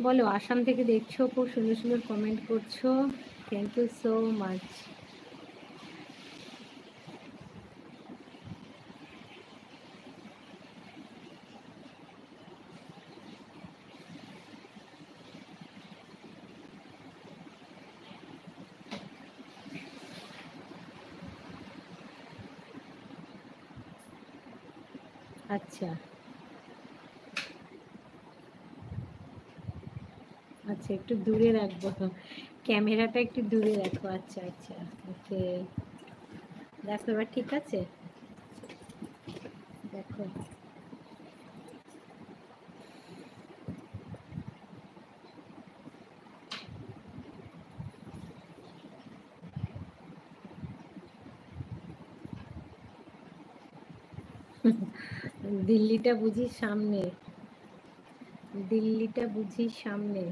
বলো, আসাম থেকে দেখছো, খুব সুন্দর সুন্দর কমেন্ট করছো, থ্যাংক ইউ সো মাচ। আচ্ছা আচ্ছা, একটু দূরে রাখবো, ক্যামেরাটা একটু দূরে রাখো। আচ্ছা আচ্ছা, ওকে, দেখো এবার ঠিক আছে, দেখো। দিল্লিটা বুঝি সামনে, দিল্লিটা বুঝি সামনে।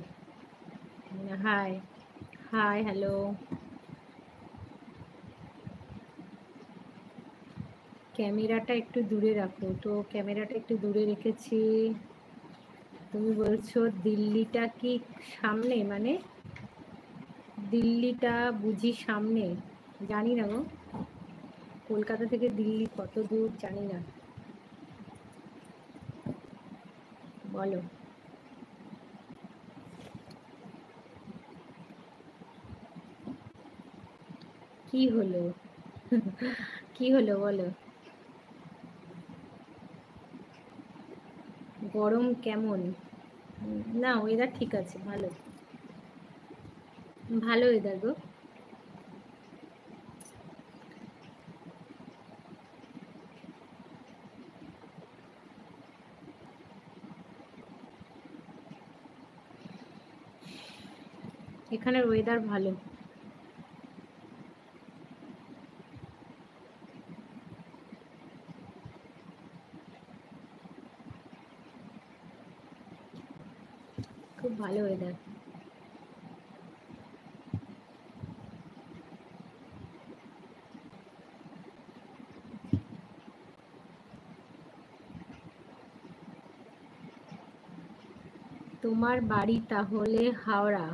High high, hello. ক্যামেরাটা একটু দূরে রাখো, তো ক্যামেরাটা একটু দূরে রেখেছি। তুমি বলছো দিল্লিটা কি সামনে, মানে দিল্লিটা বুঝি সামনে? জানি না গো, কলকাতা থেকে দিল্লি কত দূর জানি না, বলো। কি হলো? কি হলো বলো। গরম কেমন? না, ওয়েদার ঠিক আছে, ভালো, ভালো ওয়েদার গো। এখানের ওয়েদার ভালো। খুব ভালো ওয়েদার। তোমার বাড়ি তাহলে হাওড়া?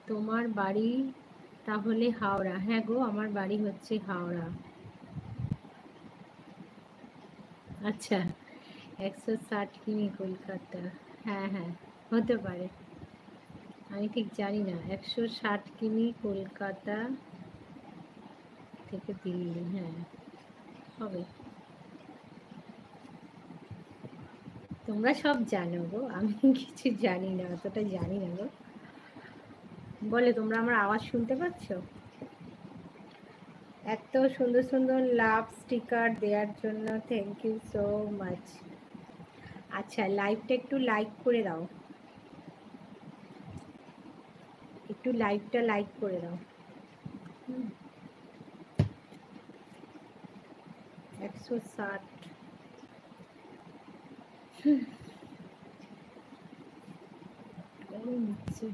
তোমার বাড়ি তাহলে হাওড়া? হ্যাঁ গো, আমার বাড়ি হচ্ছে হাওড়া। আচ্ছা, 160 কিমি কলকাতা? হ্যাঁ হ্যাঁ, হতে পারে, আমি ঠিক জানি না। 160 কিমি কলকাতা থেকে দিল্লি, হ্যাঁ হবে। তোমরা সব জানো গো, আমি কিছু জানি না, অতটা জানি না গো। বলে, তোমরা আমার আওয়াজ শুনতে পাচ্ছ? এত সুন্দর সুন্দর লাভ স্টিকার দেওয়ার জন্য থ্যাংক ইউ সো মাচ। আচ্ছা, লাইভটা একটু লাইক করে দাও, একটু লাইভটা লাইক করে দাও। 160। গরম হচ্ছে।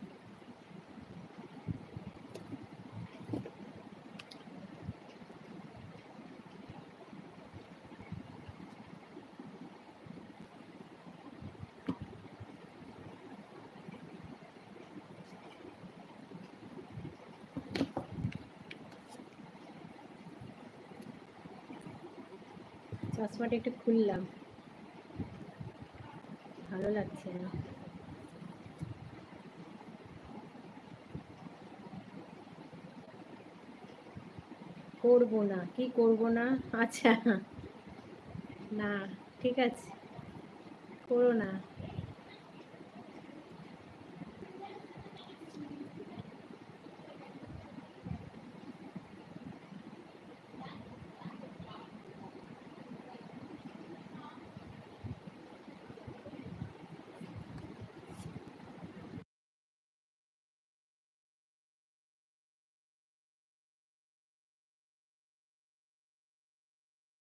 চশমাটা একটু খুললাম, ভালো লাগছে না। করবো না? কি করবো না? আচ্ছা, না, ঠিক আছে, করো না।